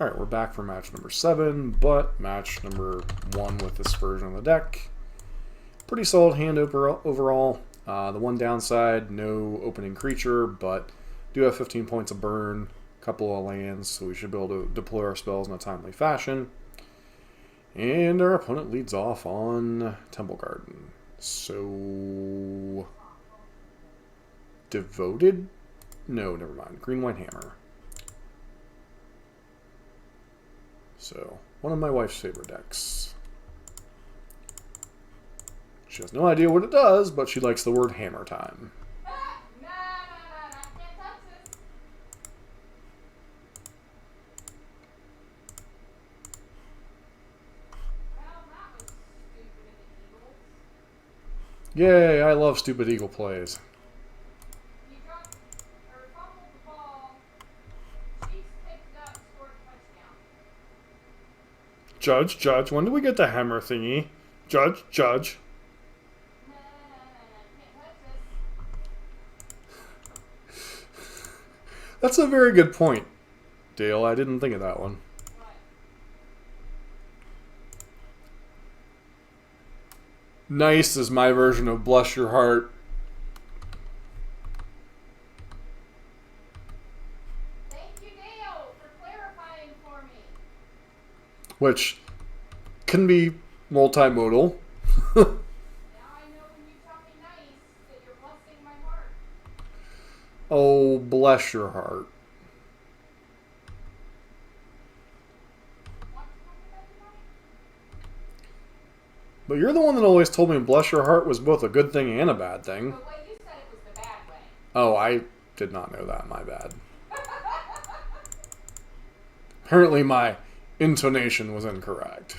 Alright, we're back for match number 7, but match number 1 with this version of the deck. Pretty solid hand overall. The one downside, no opening creature, but do have 15 points of burn, a couple of lands, so we should be able to deploy our spells in a timely fashion. And our opponent leads off on Temple Garden. So... Devoted? No, never mind. Green-White Hammer. So, one of my wife's favorite decks. She has no idea what it does, but she likes the word Hammertime. Yay, I love stupid eagle plays. Judge, Judge, when do we get the hammer thingy? Judge, Judge. That's a very good point, Dale. I didn't think of that one. Nice is my version of bless your heart. Thank you, Dale, for clarifying for me. Which can be multimodal. Now I know when you tell me nice that you're blessing my heart. Oh, bless your heart. But you're the one that always told me bless your heart was both a good thing and a bad thing. But what you said it was the bad way. Oh, I did not know that. My bad. Apparently my intonation was incorrect.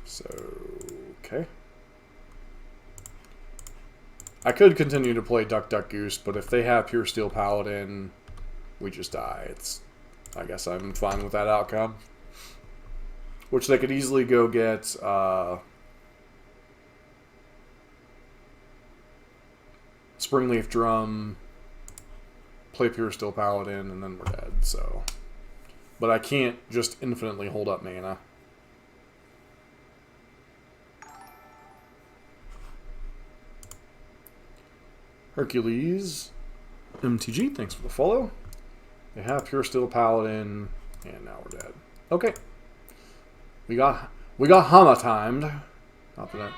So, okay. I could continue to play Duck Duck Goose, but if they have Pure Steel Paladin, we just die. I guess I'm fine with that outcome. Which they could easily go get Springleaf Drum, play Pure Steel Paladin, and then we're dead. So, but I can't just infinitely hold up mana. Hercules, MTG, thanks for the follow. They have Pure Steel Paladin, and now we're dead. Okay, we got Hammertimed. Not that.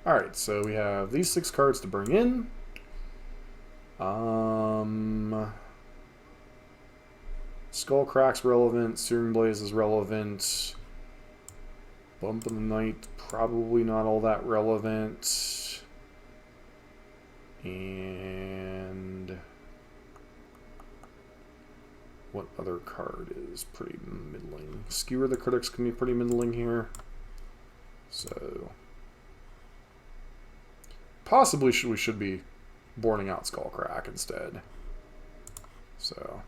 All right, so we have these 6 cards to bring in. Skullcrack's relevant. Searing Blaze is relevant. Bump in the Night probably not all that relevant. And what other card is pretty middling? Skewer the Critics can be pretty middling here. So possibly we should be boarding out Skullcrack instead. So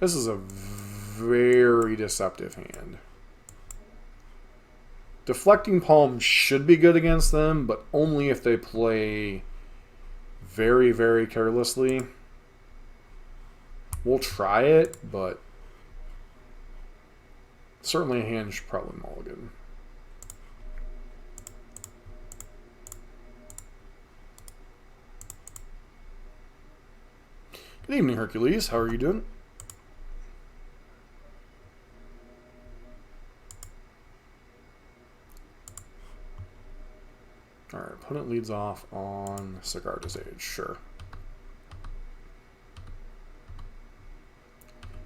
this is a very deceptive hand. Deflecting Palm should be good against them, but only if they play very, very carelessly. We'll try it, but certainly a hand should probably mulligan. Good evening, Hercules. How are you doing? Alright, opponent leads off on Sigarda's Age, sure.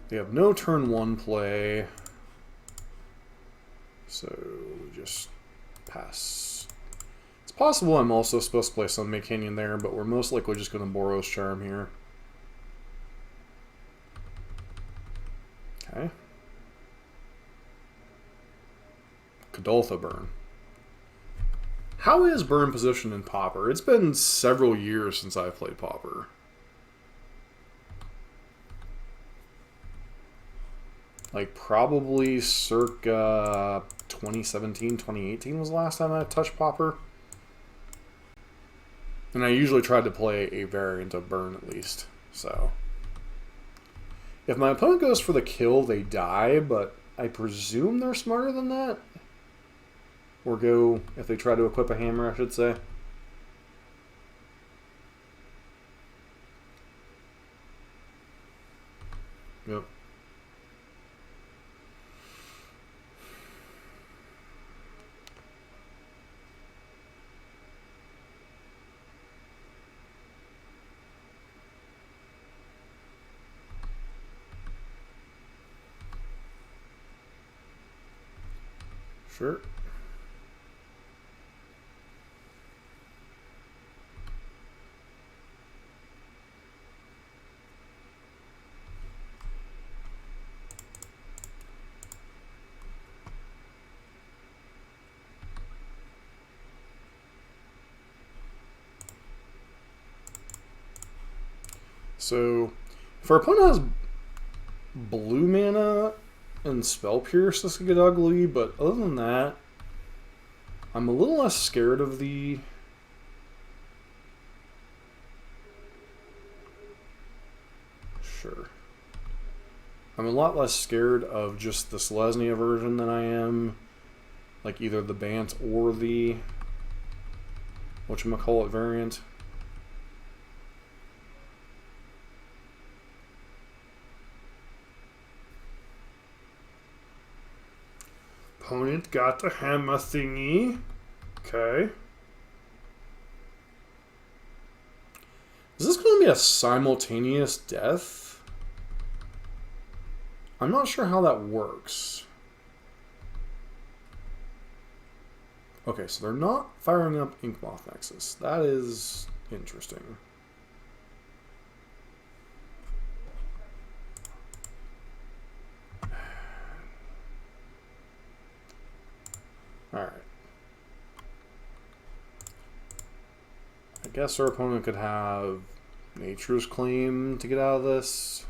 They have no turn 1 play, so just pass. It's possible I'm also supposed to play Sunmake Canyon there, but we're most likely just going to Boros Charm here. Okay. Boros Burn. How is Burn positioned in Pauper? It's been several years since I've played Pauper. Like, probably circa 2017, 2018 was the last time I touched Pauper. And I usually try to play a variant of Burn at least. So if my opponent goes for the kill, they die, but I presume they're smarter than that. Or go, if they try to equip a hammer, I should say. Yep. Sure. So, if our opponent has blue mana and Spell Pierce, this could get ugly, but other than that, I'm a little less scared of the... Sure. I'm a lot less scared of just the Selesnya version than I am, like either the Bant or the whatchamacallit variant. Opponent got the hammer thingy. Okay. Is this going to be a simultaneous death? I'm not sure how that works. Okay, so they're not firing up Yawgmoth Nexus. That is interesting. Alright. I guess our opponent could have Nature's Claim to get out of this.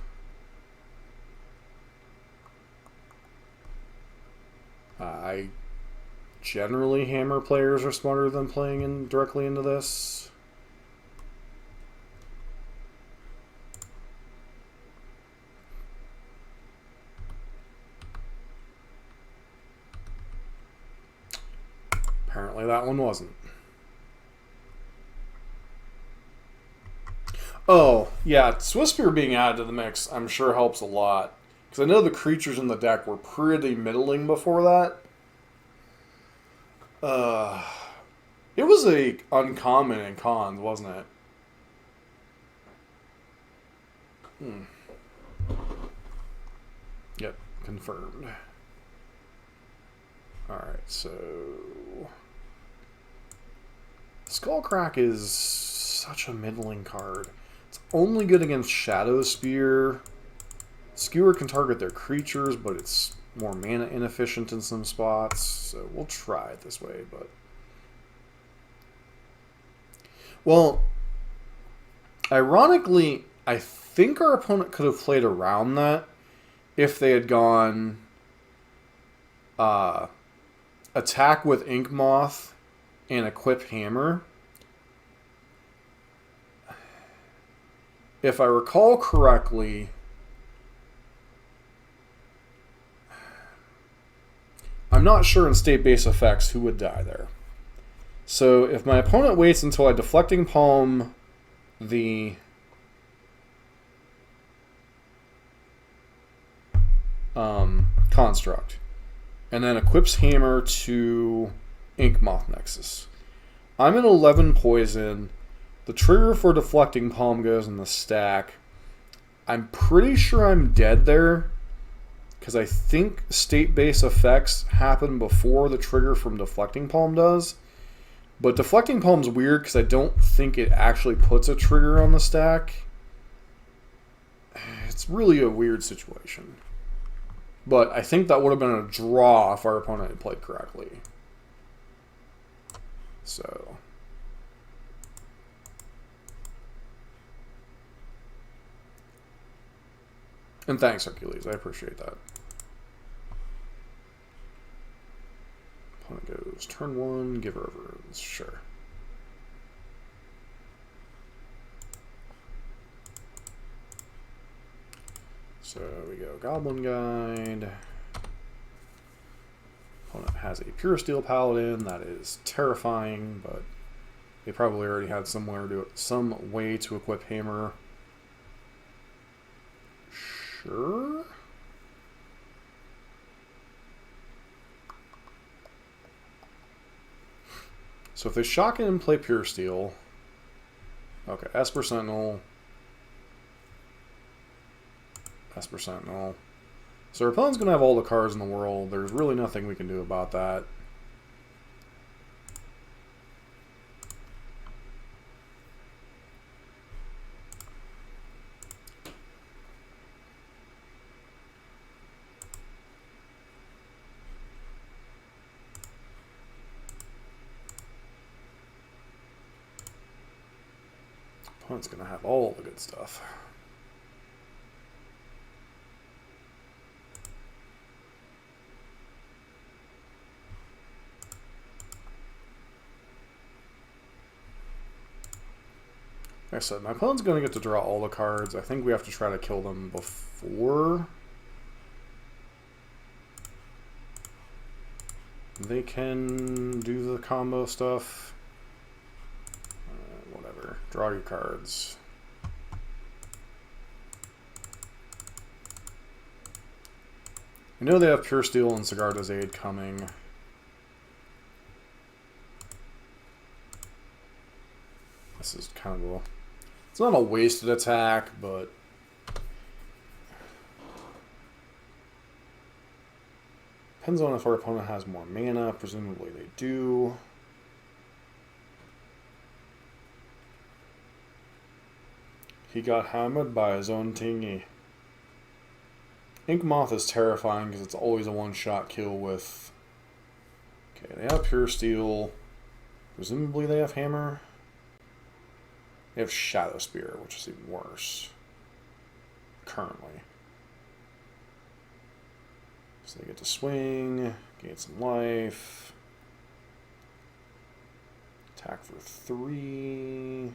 I generally, hammer players are smarter than playing directly into this. Apparently that one wasn't. Oh, yeah, Swiftspear being added to the mix, I'm sure helps a lot. Because I know the creatures in the deck were pretty middling before that. It was a uncommon in cons, wasn't it? Yep, confirmed. Alright, so... Skullcrack is such a middling card. It's only good against Shadow Spear. Skewer can target their creatures, but it's more mana inefficient in some spots. So we'll try it this way, but... Well, ironically, I think our opponent could have played around that if they had gone... attack with Yawgmoth and equip Hammer. If I recall correctly, I'm not sure in state-based effects who would die there. So if my opponent waits until I Deflecting Palm the construct, and then equips Hammer to Yawgmoth Nexus, I'm at 11 poison. The trigger for Deflecting Palm goes in the stack. I'm pretty sure I'm dead there, because I think state-based effects happen before the trigger from Deflecting Palm does. But Deflecting Palm's weird because I don't think it actually puts a trigger on the stack. It's really a weird situation. But I think that would have been a draw if our opponent had played correctly. So... And thanks, Hercules. I appreciate that. Opponent goes turn 1, give her over. Sure. So we go Goblin Guide. Opponent has a Pure Steel Paladin. That is terrifying, but they probably already had some way to equip Hammer. Sure. So if they shock in and play Pure Steel, okay, Esper Sentinel, Esper Sentinel. So our opponent's going to have all the cards in the world. There's really nothing we can do about that. Opponent's going to have all the good stuff. Like I said, my opponent's going to get to draw all the cards. I think we have to try to kill them before they can do the combo stuff. Whatever. Draw your cards. I know they have Pure Steel and Sigarda's Aid coming. This is kind of a... It's not a wasted attack, but... Depends on if our opponent has more mana. Presumably they do. He got hammered by his own thingy. Yawgmoth is terrifying because it's always a one-shot kill with... Okay, they have Pure Steel. Presumably they have Hammer. They have Shadow Spear, which is even worse. Currently. So they get to swing, gain some life. Attack for 3.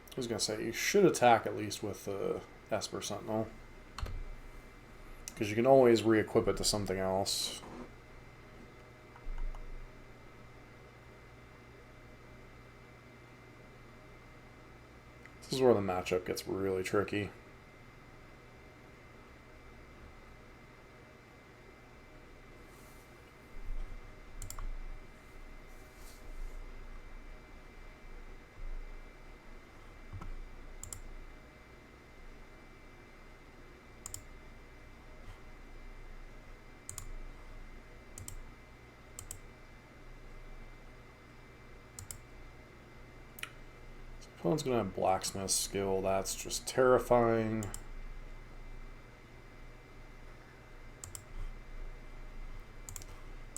I was going to say, you should attack at least with the Esper Sentinel. Because you can always re-equip it to something else. This is where the matchup gets really tricky. Opponent's going to have Blacksmith skill. That's just terrifying.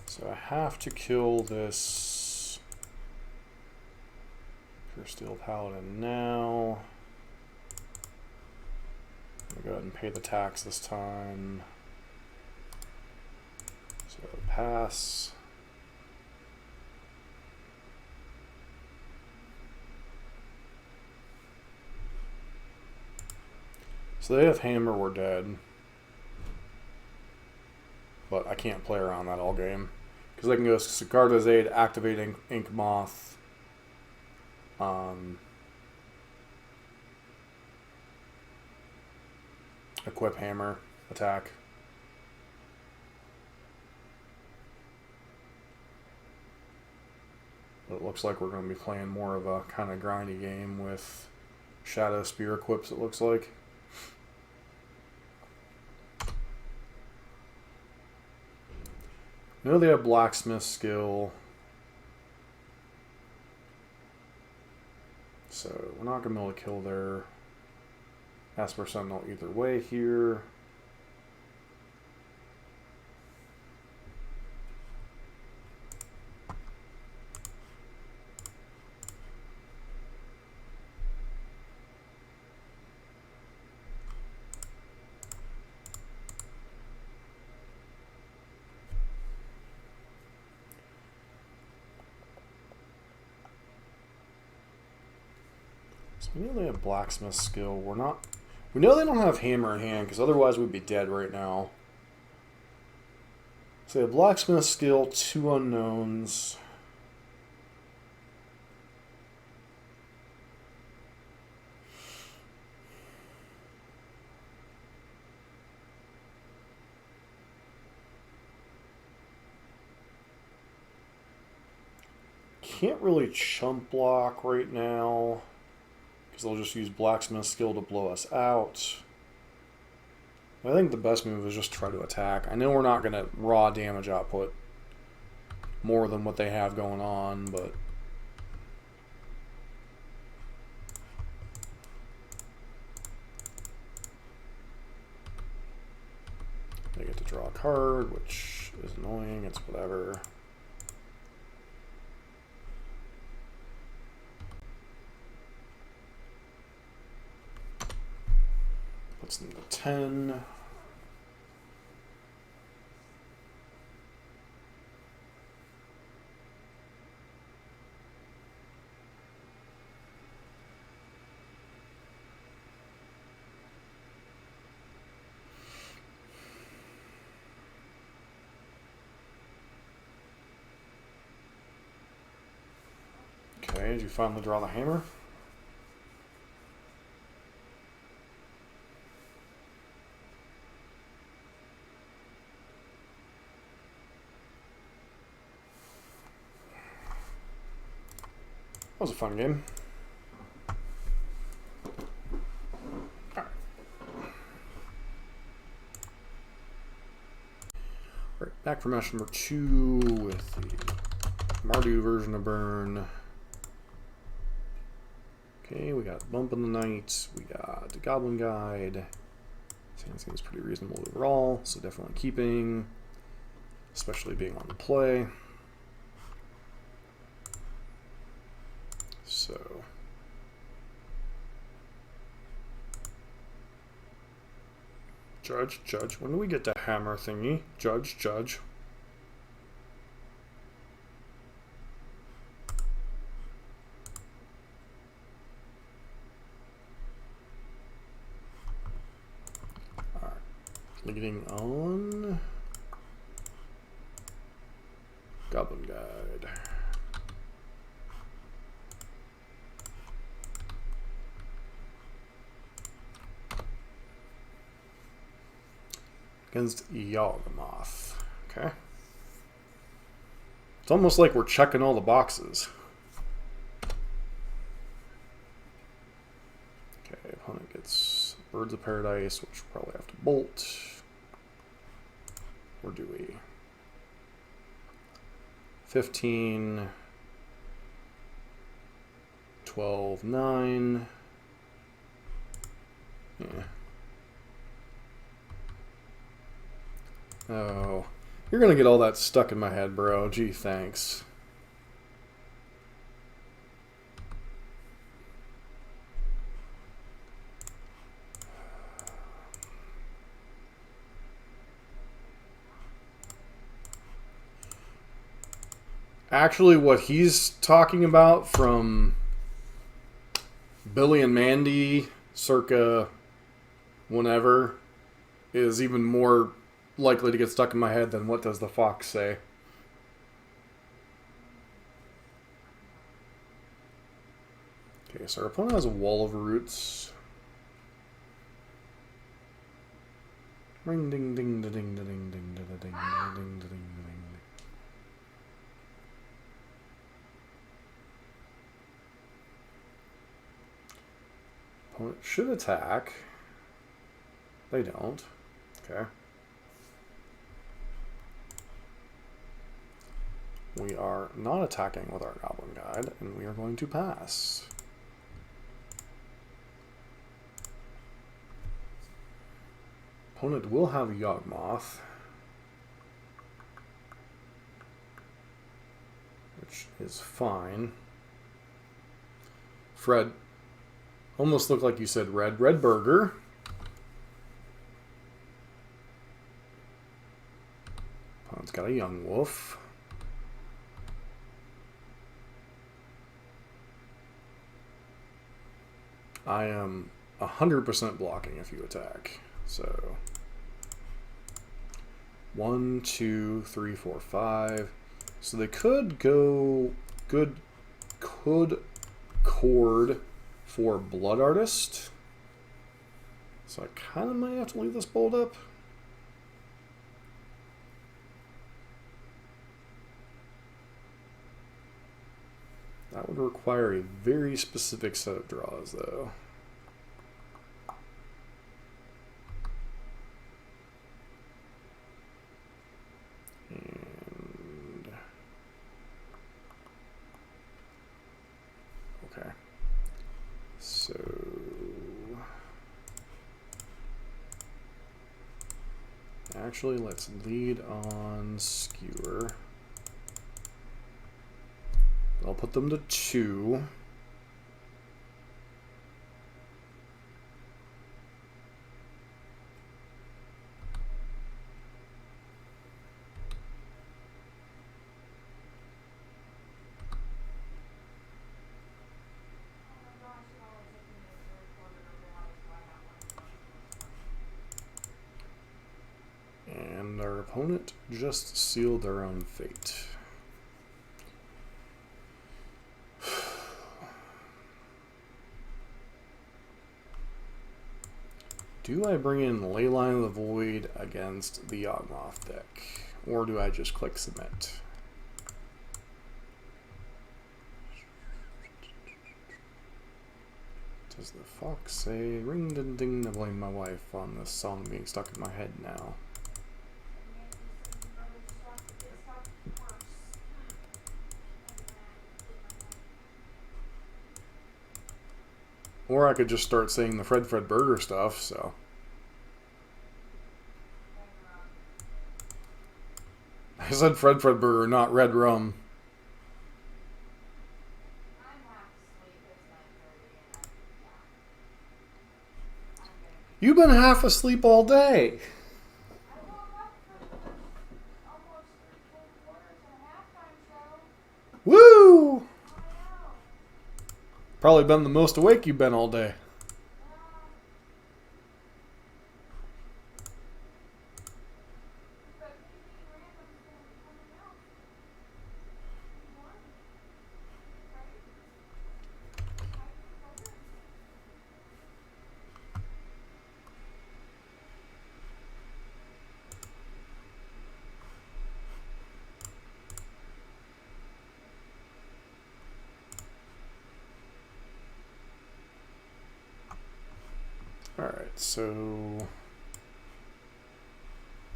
So I have to kill this Pure Steel Paladin now. I'm going to go ahead and pay the tax this time. So pass. So they have Hammer, we're dead. But I can't play around that all game. Because I can go Sigarda's Aid, activating Yawgmoth. Equip Hammer, attack. But it looks like we're going to be playing more of a kind of grindy game with Shadow Spear equips, it looks like. I know they have Blacksmith skill. So we're not going to be able to kill their Esper Sentinel either way here. So we know they have blacksmith skill. We're not. We know they don't have hammer in hand because otherwise we'd be dead right now. So they have blacksmith skill, 2 unknowns. Can't really chump block right now because they'll just use blacksmith skill to blow us out. I think the best move is just try to attack. I know we're not going to raw damage output more than what they have going on, but they get to draw a card, which is annoying. It's whatever. Puts them to 10. Okay, did you finally draw the hammer? That was a fun game. All right, back for match number 2 with the Mardu version of Burn. Okay, we got Bump in the Night, we got the Goblin Guide. Seems pretty reasonable overall, so definitely keeping, especially being on the play. So Judge, when do we get the hammer thingy? Judge. Alright, leading on Goblin Guide. Against Yawgmoth. Okay. It's almost like we're checking all the boxes. Okay, opponent gets Birds of Paradise, which we'll probably have to bolt. Or do we? 15, 12, 9. Yeah. Oh, you're gonna get all that stuck in my head, bro. Gee, thanks. Actually, what he's talking about from Billy and Mandy circa whenever is even more likely to get stuck in my head than what does the fox say. Okay, so our opponent has a wall of roots. Ring ding ding da ding da ding ding da ding da ding da ding da ding. Opponent should attack. They don't. Okay. We are not attacking with our Goblin Guide, and we are going to pass. Opponent will have Yawgmoth, which is fine. Fred, almost looked like you said red. Red Burger. Opponent's got a Young Wolf. I am 100% blocking if you attack. So 1, 2, 3, 4, 5. So they could go could chord for Blood Artist. So I kind of might have to leave this bolt up. That would require a very specific set of draws, though. And okay. So actually, let's lead on Skewer. I'll put them to 2. And our opponent just sealed their own fate. Do I bring in Leyline of the Void against the Yawgmoth deck? Or do I just click submit? Does the fox say, ring ding ding to blame my wife on this song being stuck in my head now? Or I could just start saying the Fred Burger stuff, so. I said Fred Burger, not Red Rum. You've been half asleep all day. Woo! Probably been the most awake you've been all day. Alright, so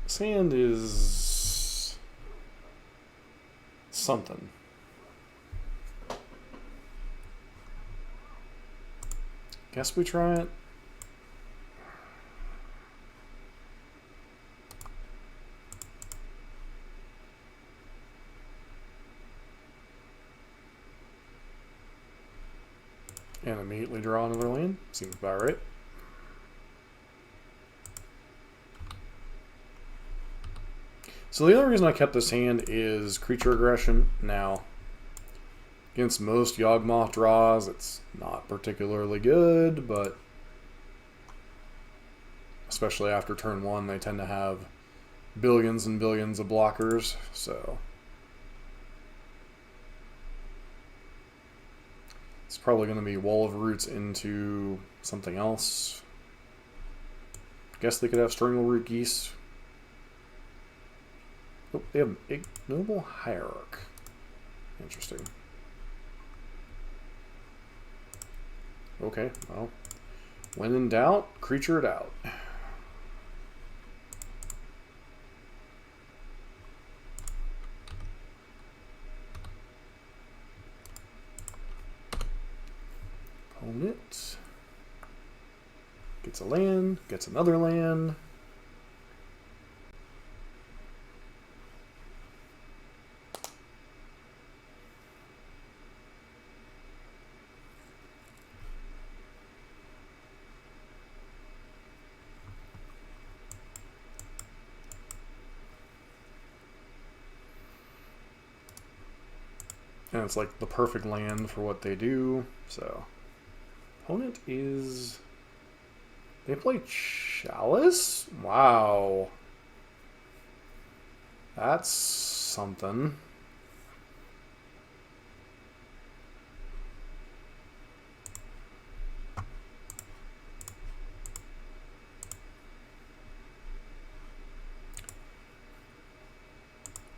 sand is something. Guess we try it. And immediately draw another land. Seems about right. So the only reason I kept this hand is creature aggression. Now, against most Yawgmoth draws, it's not particularly good, but especially after turn 1, they tend to have billions and billions of blockers, so it's probably going to be Wall of Roots into something else. Guess they could have Strangle-Root Geese. Oh, they have Ignoble Hierarch. Interesting. Okay, well, when in doubt, creature it out. Opponent gets a land, gets another land. And it's like the perfect land for what they do, so Opponent is... They play Chalice? Wow. That's something.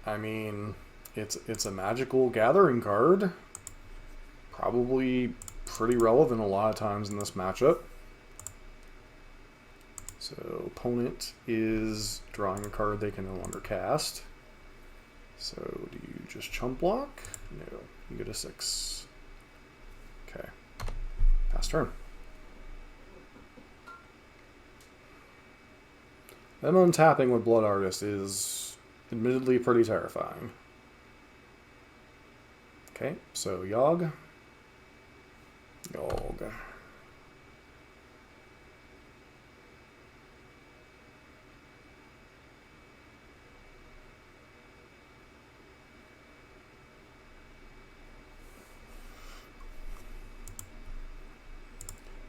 I mean, it's a magical gathering card. Probably pretty relevant a lot of times in this matchup. So opponent is drawing a card they can no longer cast. So do you just chump block? No, you get a 6. Okay, pass turn. Them untapping with Blood Artist is admittedly pretty terrifying. Okay, so Yawg.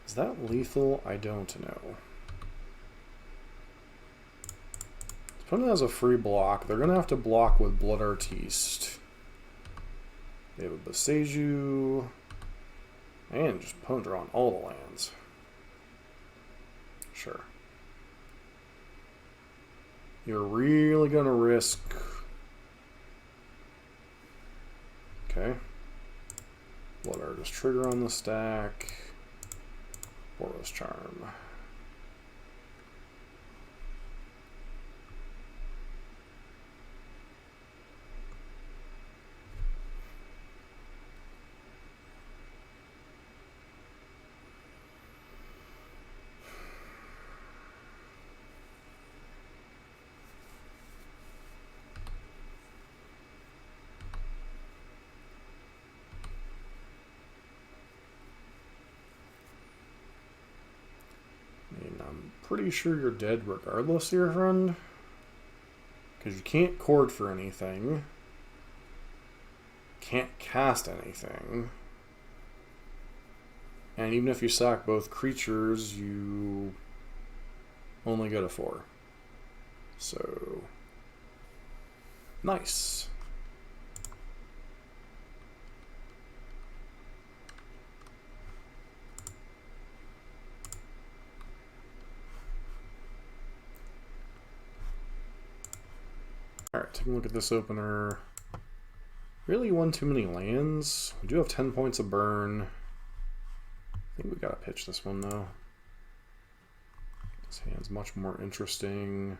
Is that lethal? I don't know. Opponent has a free block. They're going to have to block with Blood Artiste. They have a Boseiju. And just opponent drawing all the lands. Sure. You're really going to risk... Okay. Blood Artist trigger on the stack. Boros Charm. Pretty sure you're dead regardless, dear friend. Because you can't cord for anything. Can't cast anything. And even if you sack both creatures, you only go to 4. So... nice. Alright, take a look at this opener. Really one too many lands. We do have 10 points of burn. I think we gotta pitch this one though. This hand's much more interesting.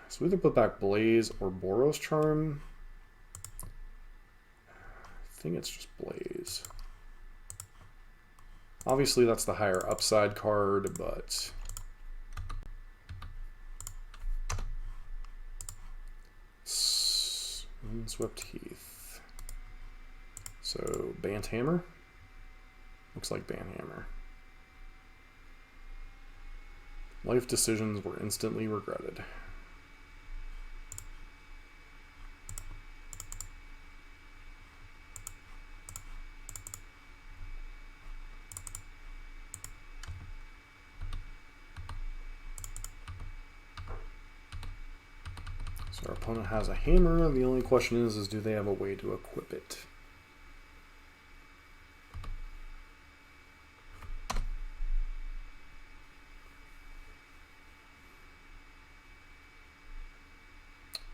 So we either put back Blaze or Boros Charm. I think it's just Blaze. Obviously that's the higher upside card, but... Swept Heath. So, Banthammer? Looks like Banhammer. Life decisions were instantly regretted. So our opponent has a hammer. The only question is do they have a way to equip it?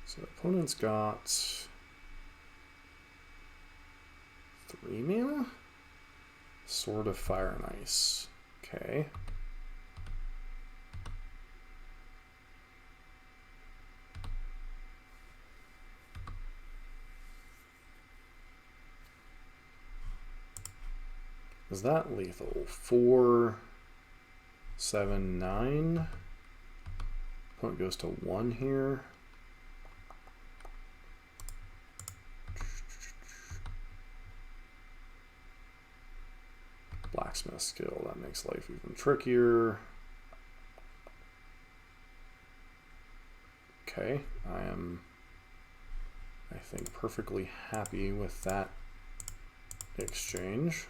So the opponent's got 3 mana? Sword of Fire and Ice. Okay. Is that lethal? 4, 7, 9. Opponent goes to 1 here. Blacksmith skill, that makes life even trickier. Okay, I am, I think, perfectly happy with that exchange.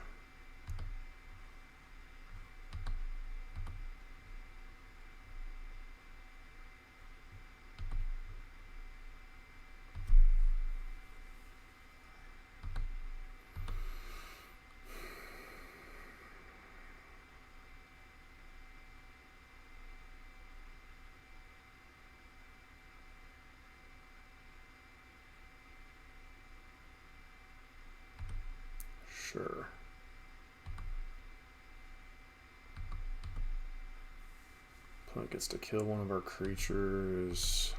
Opponent gets to kill one of our creatures.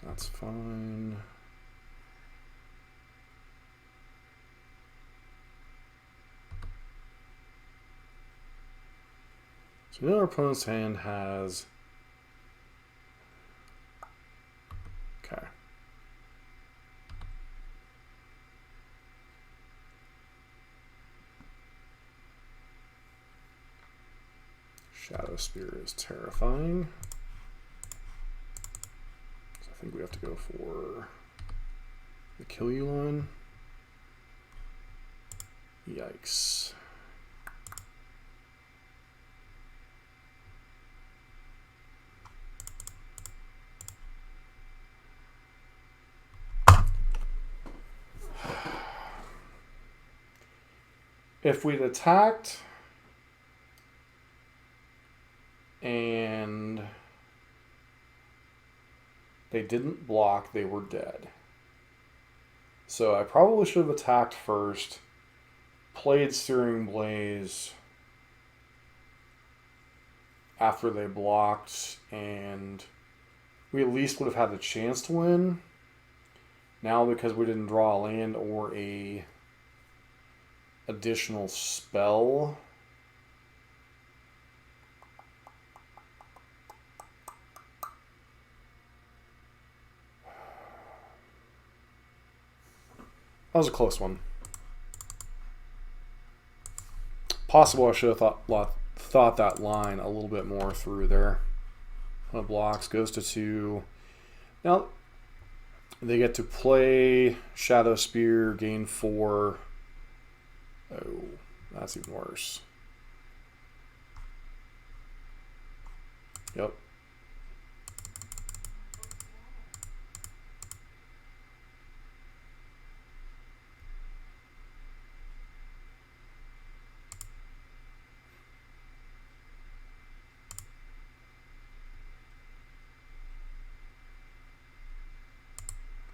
That's fine. So we know our opponent's hand has... Okay. Shadow Spear is terrifying. So I think we have to go for the kill you line. Yikes. If we'd attacked and they didn't block, they were dead. So I probably should have attacked first, played Searing Blaze after they blocked, and we at least would have had the chance to win. Now, because we didn't draw a land or a additional spell, that was a close one. Possible I should have thought that line a little bit more through there. Blocks, goes to 2. Now they get to play Shadow Spear, gain 4. Oh, that's even worse. Yep.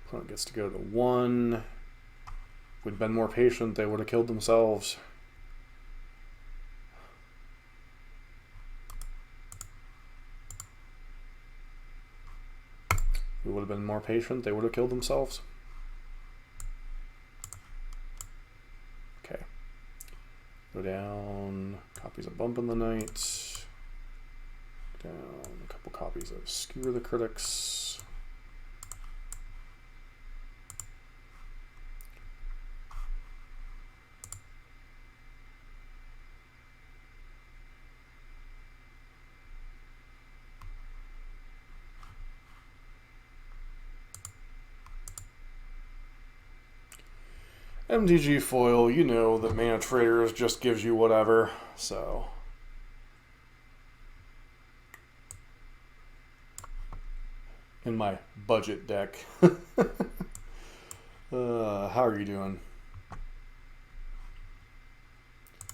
Opponent gets to go to 1. If we'd been more patient, they would have killed themselves. We would have been more patient, they would have killed themselves. Okay. Go down, copies of Bump in the Night. Down a couple copies of Skewer the Critics. MTG foil, you know that Mana Traders just gives you whatever, so. In my budget deck. How are you doing?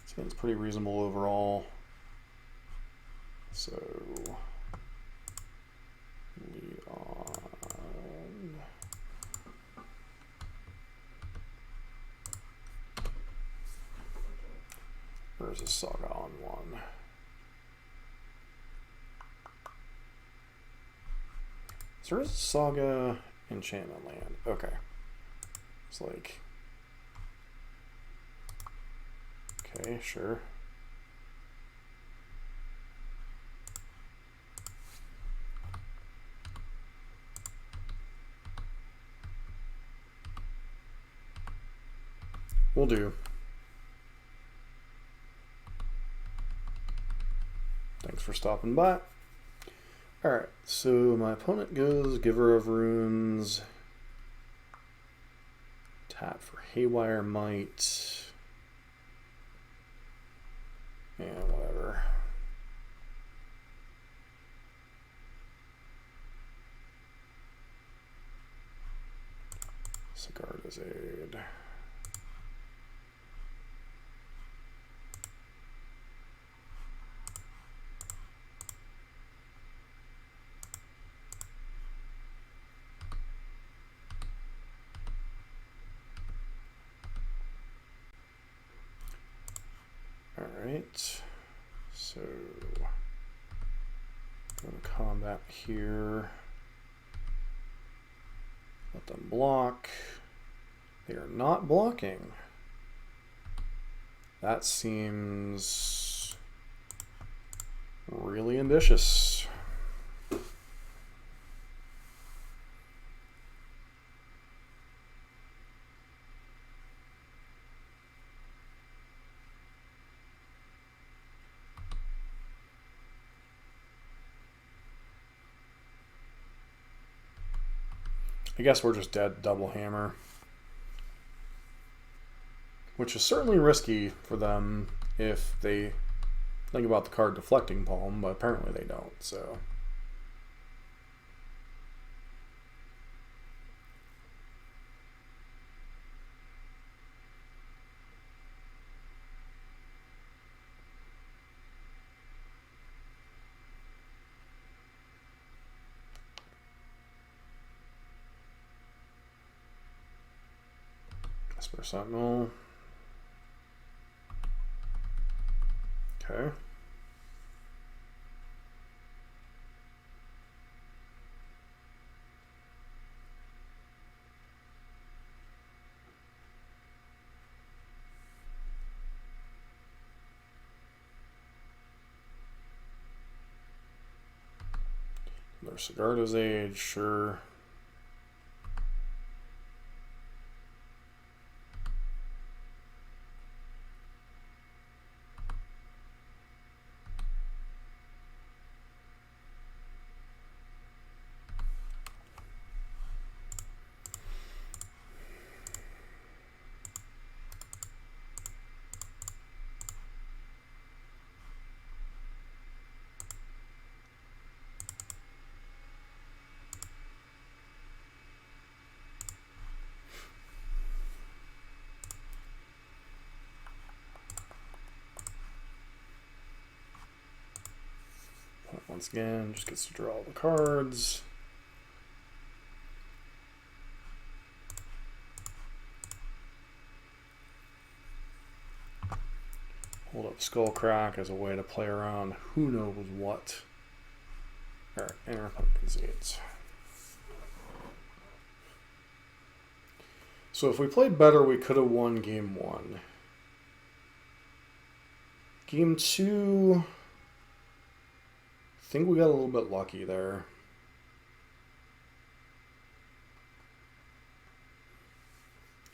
Seems pretty reasonable overall. So, lead on. Where's a Saga on 1? So there's a Saga enchantment land. Okay. It's like... Okay, sure. Will do. Thanks for stopping by. Alright, so my opponent goes Giver of Runes. Tap for Haywire Might. And whatever. Sigarda's Aid. Alright, so go to combat here. Let them block. They are not blocking. That seems really ambitious. I guess we're just dead double hammer, which is certainly risky for them if they think about the card deflecting palm, but apparently they don't, so. Esper Sentinel. Okay. There's Sigarda's Age, sure. Once again, just gets to draw all the cards. Hold up Skullcrack as a way to play around who knows what. Alright, and our opponent concedes. So if we played better, we could have won game 1. Game 2... I think we got a little bit lucky there.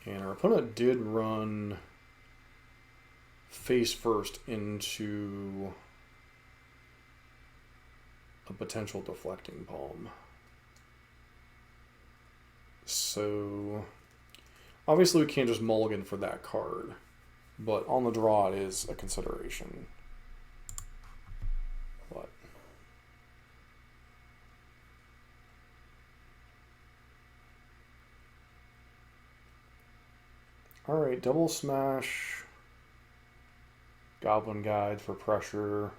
And our opponent did run face first into a potential deflecting palm. So obviously we can't just mulligan for that card, but on the draw it is a consideration. But alright, double smash, Goblin Guide for pressure.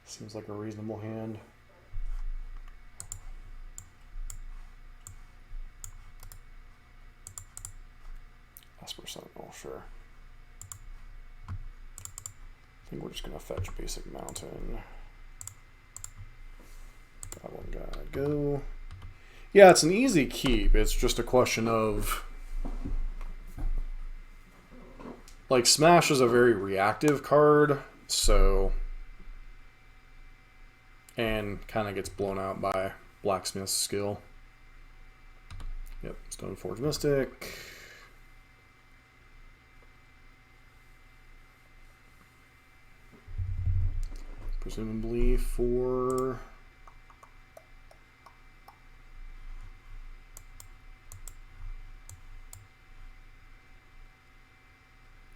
Seems like a reasonable hand. Esper Sentinel, sure. I think we're just going to fetch basic mountain. Goblin Guide, go. Yeah, it's an easy keep. It's just a question of... like, Smash is a very reactive card, so... and kind of gets blown out by Blacksmith's skill. Yep, Stoneforge Mystic. Presumably for...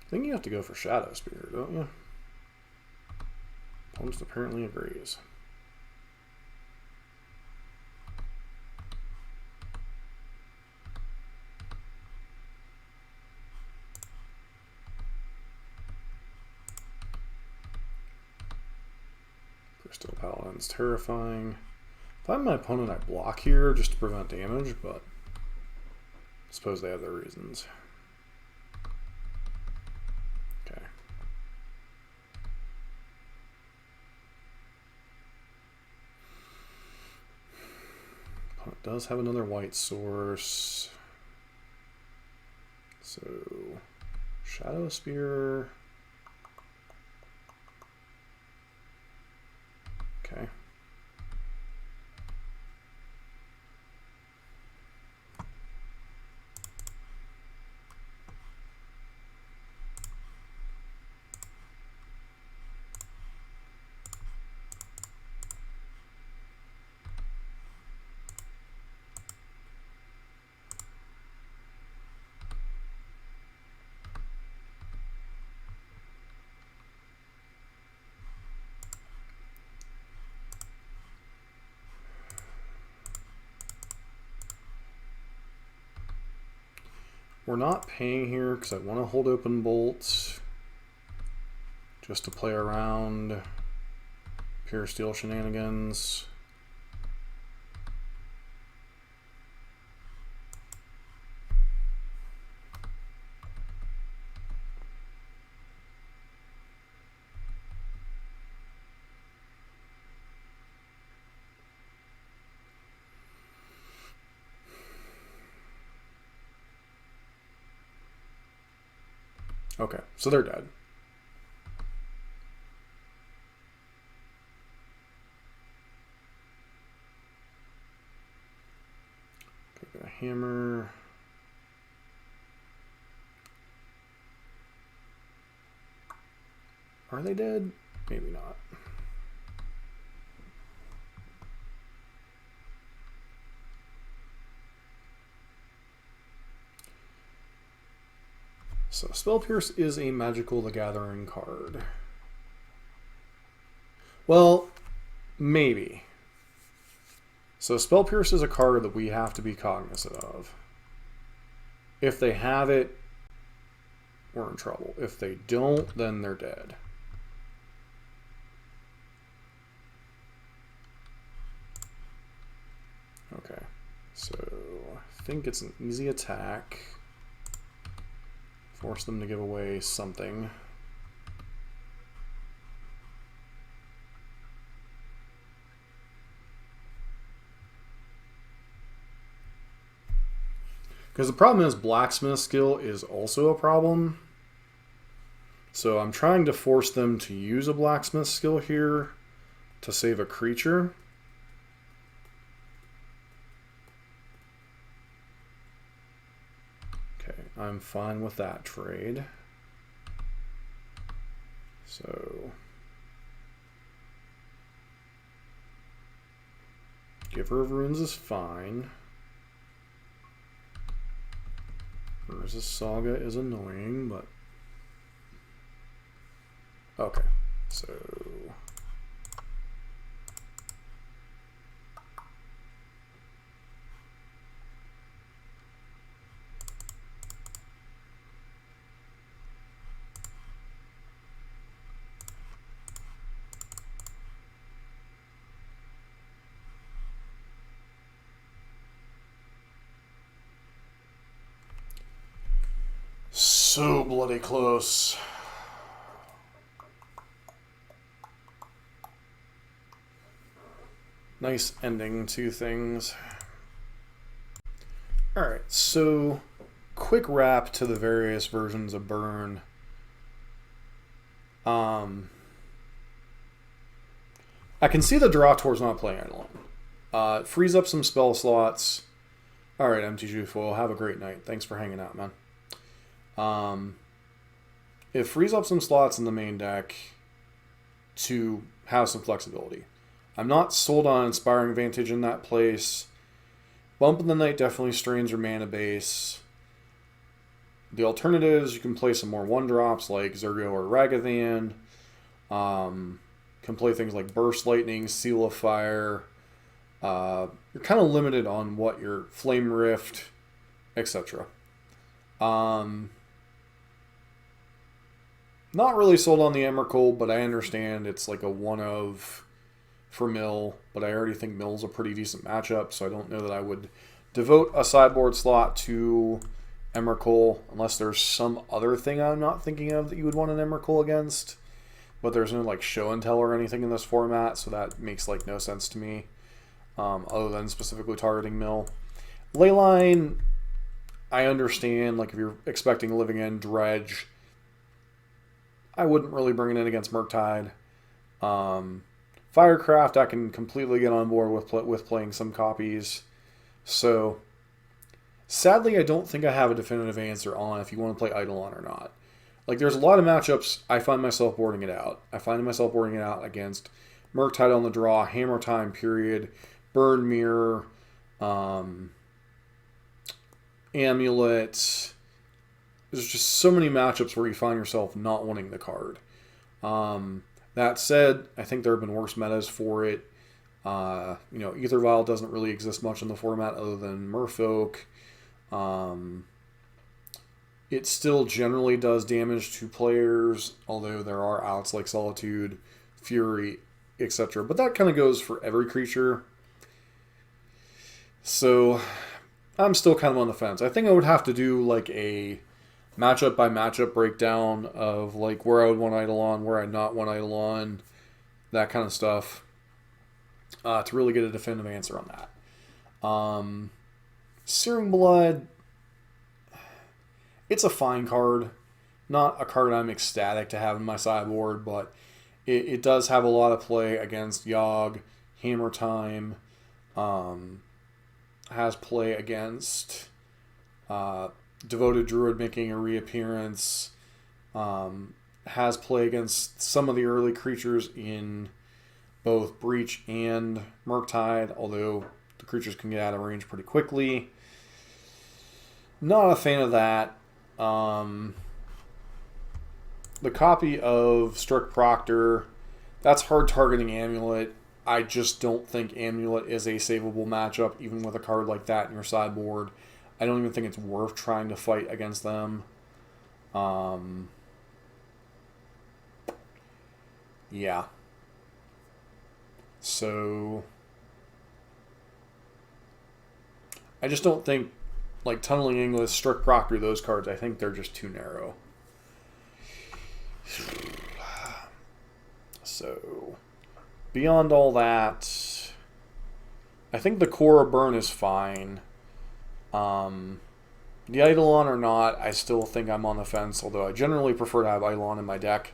I think you have to go for Shadow Spear, don't you? Opponent apparently agrees. Crystal Paladin's terrifying. If I'm my opponent, I block here just to prevent damage, but I suppose they have their reasons. Okay. does have another white source. So, Shadow Spear. Okay. We're not paying here because I want to hold open bolts just to play around pure steel shenanigans. Okay, so they're dead. Okay, got a hammer. Are they dead? Maybe not. So Spell Pierce is a Magical the Gathering card. Well, maybe. So Spell Pierce is a card that we have to be cognizant of. If they have it, we're in trouble. If they don't, then they're dead. Okay, so I think it's an easy attack. Force them to give away something. Because the problem is Blacksmith skill is also a problem. So I'm trying to force them to use a Blacksmith skill here to save a creature. I'm fine with that trade. So, Giver of Runes is fine. Urza's Saga is annoying, but okay. So so bloody close. Nice ending to things. Alright, so quick wrap to the various versions of Burn. I can see the draw towards not playing Eidolon. It frees up some spell slots. Alright, MTG Foil, have a great night. Thanks for hanging out, man. It frees up some slots in the main deck to have some flexibility. I'm not sold on Inspiring Vantage in that place. Bump in the Night definitely strains your mana base. The alternatives, you can play some more 1-drops like Zergo or Ragathan. Can play things like Burst Lightning, Seal of Fire. You're kind of limited on what your Flame Rift, etc. Not really sold on the Emrakul, but I understand it's like a one-of for Mill, but I already think Mill's a pretty decent matchup, so I don't know that I would devote a sideboard slot to Emrakul, unless there's some other thing I'm not thinking of that you would want an Emrakul against. But there's no like show and tell or anything in this format, so that makes like no sense to me. other than specifically targeting mill. Leyline, I understand, like if you're expecting Living End, Dredge, I wouldn't really bring it in against Murktide. Firecraft, I can completely get on board with playing some copies. So, sadly, I don't think I have a definitive answer on if you want to play Eidolon or not. Like, there's a lot of matchups I find myself boarding it out. I find myself boarding it out against Murktide on the draw, Hammertime, period, Burn Mirror, Amulet. There's just so many matchups where you find yourself not wanting the card. That said, I think there have been worse metas for it. Ether Vial doesn't really exist much in the format other than Merfolk. It still generally does damage to players, although there are outs like Solitude, Fury, etc. But that kind of goes for every creature. So I'm still kind of on the fence. I think I would have to do like a matchup by matchup breakdown of like where I would want Eidolon, where I'd not want Eidolon, that kind of stuff, to really get a definitive answer on that. Searing Blood, it's a fine card. Not a card I'm ecstatic to have in my sideboard, but it does have a lot of play against Yogg, Hammertime, has play against Devoted Druid making a reappearance, has play against some of the early creatures in both Breach and Murktide, although the creatures can get out of range pretty quickly. Not a fan of that. The copy of Strict Proctor, that's hard targeting Amulet. I just don't think Amulet is a savable matchup, even with a card like that in your sideboard. I don't even think it's worth trying to fight against them. Yeah. So I just don't think, like Tunneling English, Strict Proctor, those cards, I think they're just too narrow. So beyond all that, I think the core of Burn is fine. The Eidolon or not, I still think I'm on the fence, although I generally prefer to have Eidolon in my deck.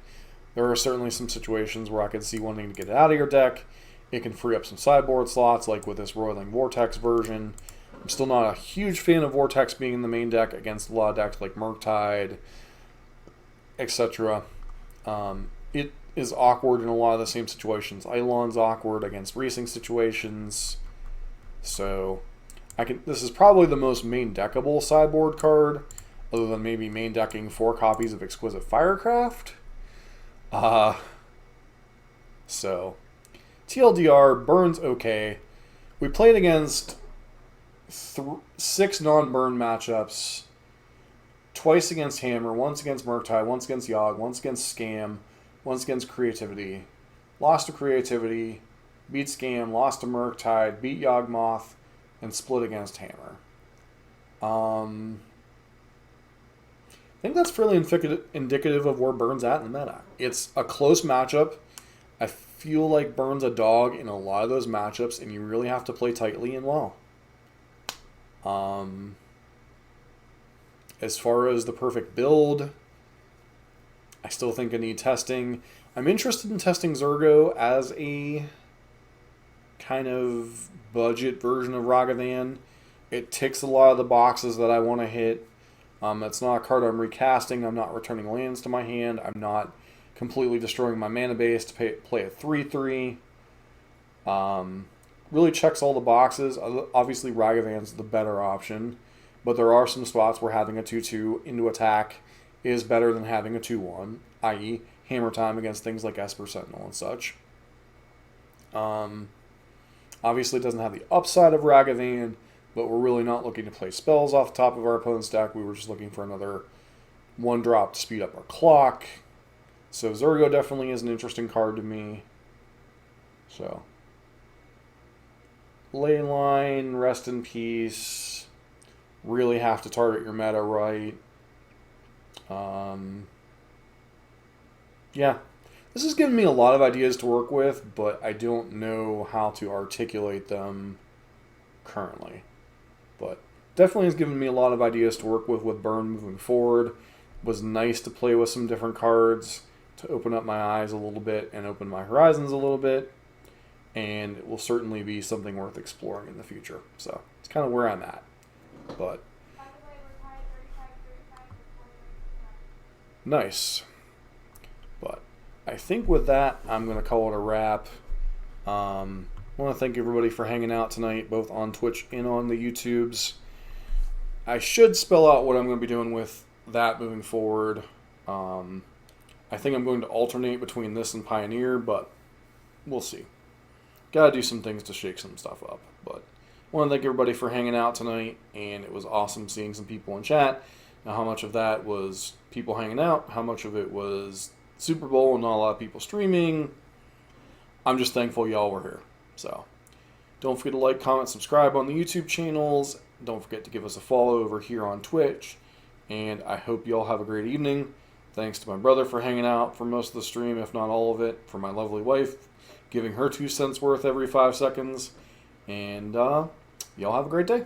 There are certainly some situations where I could see wanting to get it out of your deck. It can free up some sideboard slots, like with this Roiling Vortex version. I'm still not a huge fan of Vortex being in the main deck against a lot of decks like Murktide, etc. It is awkward in a lot of the same situations. Eidolon's awkward against racing situations. So this is probably the most main deckable sideboard card, other than maybe main decking 4 copies of Exquisite Firecraft. So TLDR, Burn's okay. We played against 6 non-Burn matchups. Twice against Hammer, once against Murktide, once against Yogg, once against Scam, once against Creativity. Lost to Creativity, beat Scam, lost to Murktide, beat Yawgmoth, and split against Hammer. I think that's fairly indicative of where Burn's at in the meta. It's a close matchup. I feel like Burn's a dog in a lot of those matchups, and you really have to play tightly and well. As far as the perfect build, I still think I need testing. I'm interested in testing Zurgo as a kind of budget version of Ragavan. It ticks a lot of the boxes that I want to hit. It's not a card I'm recasting. I'm not returning lands to my hand. I'm not completely destroying my mana base to play a 3/3. Really checks all the boxes. Obviously, Ragavan's the better option, but there are some spots where having a 2/2 into attack is better than having a 2/1, i.e. Hammertime against things like Esper Sentinel and such. Obviously, it doesn't have the upside of Ragavan, but we're really not looking to play spells off the top of our opponent's deck. We were just looking for another 1-drop to speed up our clock. So Zurgo definitely is an interesting card to me. So Leyline, rest in peace. Really have to target your meta right. Yeah. This has given me a lot of ideas to work with, but I don't know how to articulate them currently. But definitely has given me a lot of ideas to work with Burn moving forward. Was nice to play with some different cards to open up my eyes a little bit and open my horizons a little bit. And it will certainly be something worth exploring in the future. So it's kind of where I'm at. But By the way, we're tied 35-35 with 1 minute. nice. But I think with that, I'm going to call it a wrap. I want to thank everybody for hanging out tonight, both on Twitch and on the YouTubes. I should spell out what I'm going to be doing with that moving forward. I think I'm going to alternate between this and Pioneer, but we'll see. Got to do some things to shake some stuff up. But I want to thank everybody for hanging out tonight, and it was awesome seeing some people in chat. Now, how much of that was people hanging out? How much of it was Super Bowl and not a lot of people streaming? I'm just thankful y'all were here. So, don't forget to like, comment, subscribe on the YouTube channels. Don't forget to give us a follow over here on Twitch. And I hope y'all have a great evening. Thanks to my brother for hanging out for most of the stream, if not all of it. For my lovely wife, giving her 2 cents worth every 5 seconds. And y'all have a great day.